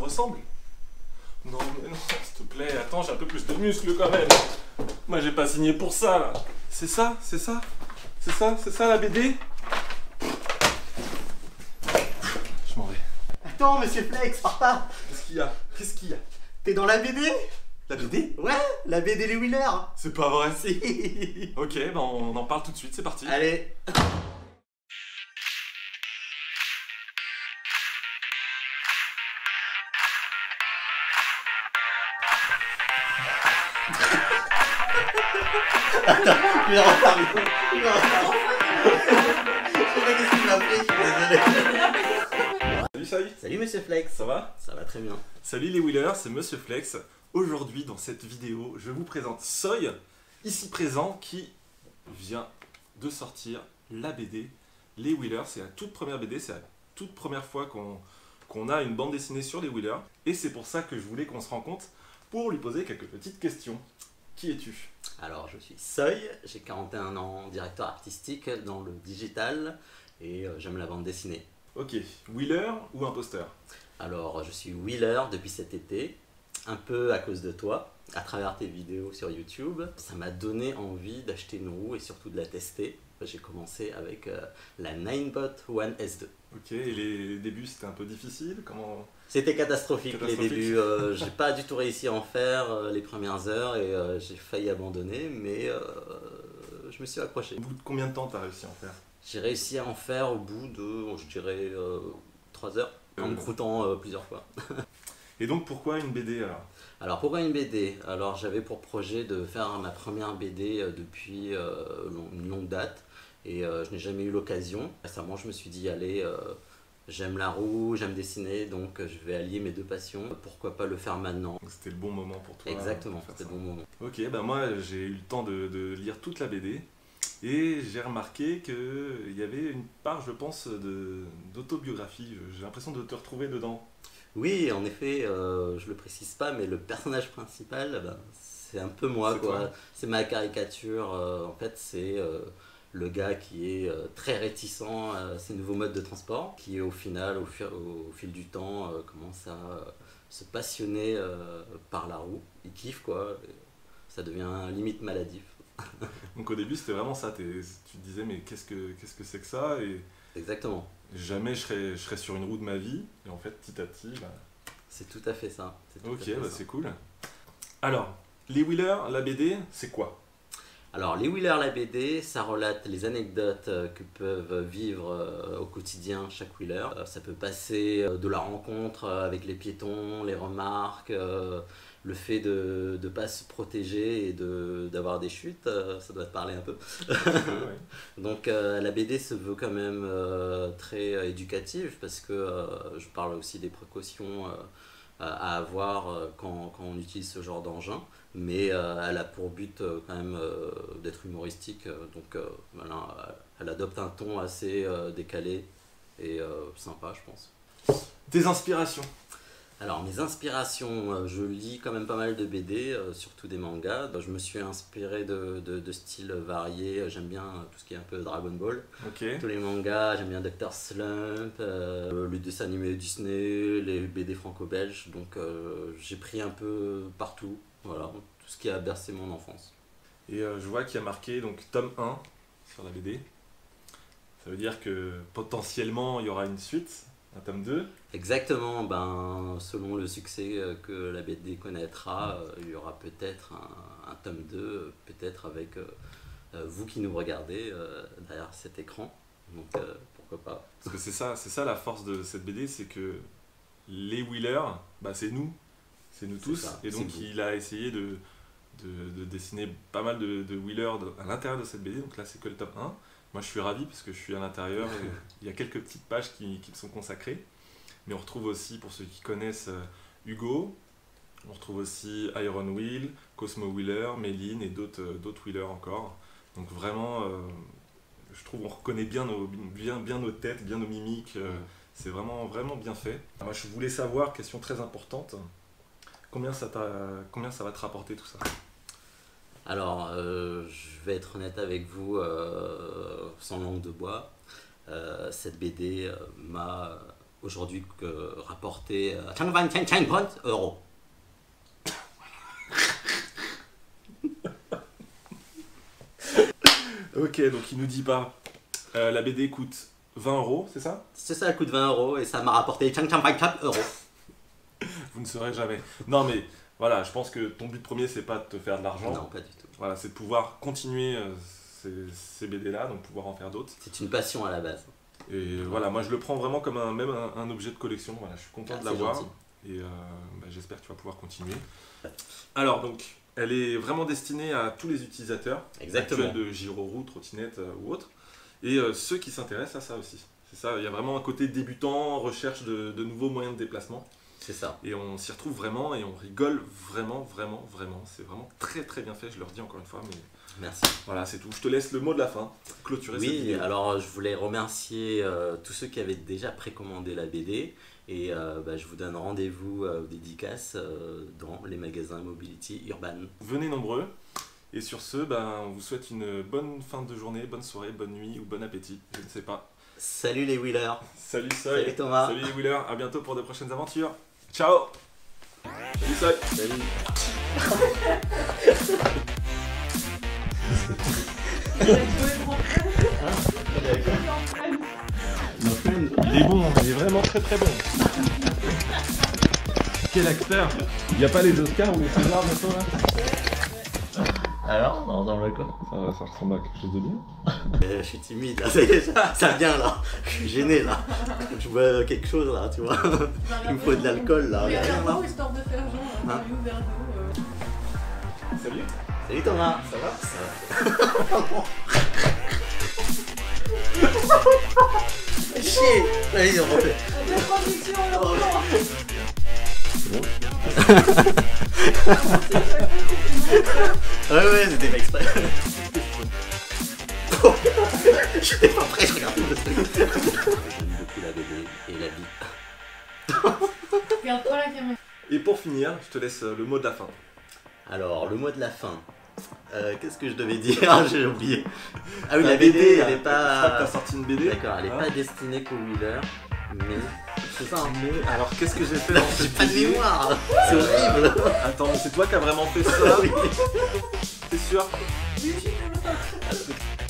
ressemble. Non, mais non, s'il te plaît, attends, j'ai un peu plus de muscles quand même. Moi, j'ai pas signé pour ça, là. C'est ça, c'est ça, c'est ça, c'est ça la BD. Je m'en vais. Attends, monsieur Flex, pars pas. Qu'est-ce qu'il y a? Qu'est-ce qu'il y a? T'es dans la BD? La BD? Ouais, la BD Les Wheelers. C'est pas vrai. Si. Ok, ben on en parle tout de suite, c'est parti. Allez. Attends, il est en retard, il est en retard. Je sais pas qu'est-ce qu'il m'a pris, je suis désolé. Salut Saï. Salut monsieur Flex. Ça va? Ça va très bien. Salut les Wheelers, c'est Monsieur Flex. Aujourd'hui, dans cette vidéo, je vous présente Soy, ici présent, qui vient de sortir la BD Les Wheelers. C'est la toute première BD, c'est la toute première fois qu'on a une bande dessinée sur les Wheelers. Et c'est pour ça que je voulais qu'on se rencontre pour lui poser quelques petites questions. Qui es-tu? Alors, je suis Soy, j'ai 41 ans, directeur artistique dans le digital et j'aime la bande dessinée. Ok, Wheeler ou imposteur? Alors, je suis Wheeler depuis cet été, un peu à cause de toi, à travers tes vidéos sur YouTube. Ça m'a donné envie d'acheter une roue et surtout de la tester. J'ai commencé avec la Ninebot One S2. Ok, et les débuts c'était un peu difficile? Comment... C'était catastrophique les Catastrophique. débuts, j'ai pas du tout réussi à en faire les premières heures et j'ai failli abandonner, mais je me suis accroché. Au bout de combien de temps t'as réussi à en faire? J'ai réussi à en faire au bout de, je dirais, 3 heures, en me croûtant plusieurs fois. Et donc pourquoi une BD alors? Alors pourquoi une BD? Alors j'avais pour projet de faire ma première BD depuis une longue date et je n'ai jamais eu l'occasion. Récemment je me suis dit allez, j'aime la roue, j'aime dessiner, donc je vais allier mes deux passions. Pourquoi pas le faire maintenant? C'était le bon moment pour toi? Exactement, pour faire c'était ça. le bon moment. Ok, ben moi j'ai eu le temps de lire toute la BD et j'ai remarqué qu'il y avait une part, je pense, d'autobiographie. J'ai l'impression de te retrouver dedans. Oui, en effet, je le précise pas, mais le personnage principal, ben, c'est un peu moi, C'est quoi. toi. C'est ma caricature. En fait, c'est le gars qui est très réticent à ces nouveaux modes de transport, qui au final, au fil du temps, commence à se passionner par la roue. Il kiffe, quoi. Ça devient limite maladif. Donc au début c'était vraiment ça, tu te disais mais qu'est-ce que c'est que ça? Et Exactement. jamais je serais sur une roue de ma vie. Et en fait petit à petit, bah... C'est tout à fait ça. C'est tout à Ok, fait bah ça. c'est cool. Alors, les Wheelers, la BD, c'est quoi? Alors, les Wheelers, la BD, ça relate les anecdotes que peuvent vivre au quotidien chaque Wheeler. Ça peut passer de la rencontre avec les piétons, les remarques, le fait de ne pas se protéger et d'avoir des chutes, ça doit te parler un peu. Ouais. Donc, la BD se veut quand même très éducative parce que je parle aussi des précautions à avoir quand on utilise ce genre d'engin, mais elle a pour but quand même d'être humoristique, donc voilà, elle adopte un ton assez décalé et sympa, je pense. Tes inspirations? Alors mes inspirations, je lis quand même pas mal de BD, surtout des mangas. Je me suis inspiré de styles variés, j'aime bien tout ce qui est un peu Dragon Ball. Ok. Tous les mangas, j'aime bien Dr Slump, le dessin animé Disney, les BD franco-belges, donc j'ai pris un peu partout, voilà, tout ce qui a bercé mon enfance. Et je vois qu'il y a marqué donc tome 1 sur la BD. Ça veut dire que potentiellement il y aura une suite, un tome 2. Exactement, ben, selon le succès que la BD connaîtra, il y aura peut-être un tome 2, peut-être avec vous qui nous regardez derrière cet écran, donc pourquoi pas. Parce que c'est ça la force de cette BD, c'est que les Wheelers, bah, c'est nous tous. Ça, Et donc c'est vous. il a essayé de dessiner pas mal de Wheelers à l'intérieur de cette BD, donc là c'est que le tome 1. Moi je suis ravi parce que je suis à l'intérieur et il y a quelques petites pages qui me sont consacrées. Mais on retrouve aussi, pour ceux qui connaissent, Hugo, on retrouve aussi Iron Wheel, Cosmo Wheeler, Méline et d'autres Wheelers encore. Donc vraiment, je trouve on reconnaît bien nos têtes, bien nos mimiques. C'est vraiment bien fait. Moi je voulais savoir, question très importante, combien ça va te rapporter tout ça? Alors, je vais être honnête avec vous, sans langue de bois, cette BD m'a aujourd'hui rapporté 25 euros. Ok, donc il nous dit pas. La BD coûte 20 euros, c'est ça? C'est ça, elle coûte 20 euros et ça m'a rapporté 25 euros. Vous ne saurez jamais. Non, mais voilà, je pense que ton but premier, c'est pas de te faire de l'argent. Non, pas du tout. Voilà, c'est de pouvoir continuer ces BD-là, donc pouvoir en faire d'autres. C'est une passion à la base. Et voilà, moi je le prends vraiment comme un objet de collection. Voilà, je suis content de l'avoir. Gentil. Et j'espère que tu vas pouvoir continuer. Alors, donc, elle est vraiment destinée à tous les utilisateurs Exactement. actuels de gyro-roue, trottinette ou autre. Et ceux qui s'intéressent à ça aussi. C'est ça, il y a vraiment un côté débutant, recherche de nouveaux moyens de déplacement. C'est ça. Et on s'y retrouve vraiment et on rigole vraiment. C'est vraiment très très bien fait, je leur dis encore une fois. Mais Merci. voilà, c'est tout. Je te laisse le mot de la fin, clôturer cette Oui, vidéo. alors je voulais remercier tous ceux qui avaient déjà précommandé la BD et je vous donne rendez-vous aux dédicaces dans les magasins Mobility Urban. Venez nombreux. Et sur ce, on vous souhaite une bonne fin de journée, bonne soirée, bonne nuit ou bon appétit, je ne sais pas. Salut les wheelers. Salut Soy. Salut Thomas. Salut les Wheelers, à bientôt pour de prochaines aventures. Ciao. Salut Soy. Salut. Il est bon, il est vraiment très très bon. Quel acteur. Il n'y a pas les Oscars ou les Césars bientôt là? Alors, on ressemble à quoi? Ça ressemble à quelque chose de bien. Je suis timide, là, ça y est, ça vient là. Je suis gêné là. Je vois quelque chose là, tu vois. Il me faut de l'alcool là. Il y a Regarde, un là. verre d'eau histoire de faire genre un Hein vieux verre d'eau. Salut. Salut Thomas. Ça va? Chier. Allez, on refait. La transition, on le reprend. Ouais, c'était pas exprès. J'étais pas prêt, je regarde le truc. J'aime beaucoup la BD et la vie. Regarde pas la caméra. Et pour finir, je te laisse le mot de la fin. Alors, le mot de la fin. Qu'est-ce que je devais dire? J'ai oublié. Ah oui, Ta la BD, elle est je crois que pas. t'as sorti une BD. D'accord, elle est Hein pas destinée qu'aux wheelers, mais. C'est ça, hein. Mais alors qu'est-ce que j'ai fait dans J'ai cette pas de BD? mémoire, c'est horrible. Attends, mais c'est toi qui as vraiment fait ça? Oui. T'es sûr? Oui, j'ai fait le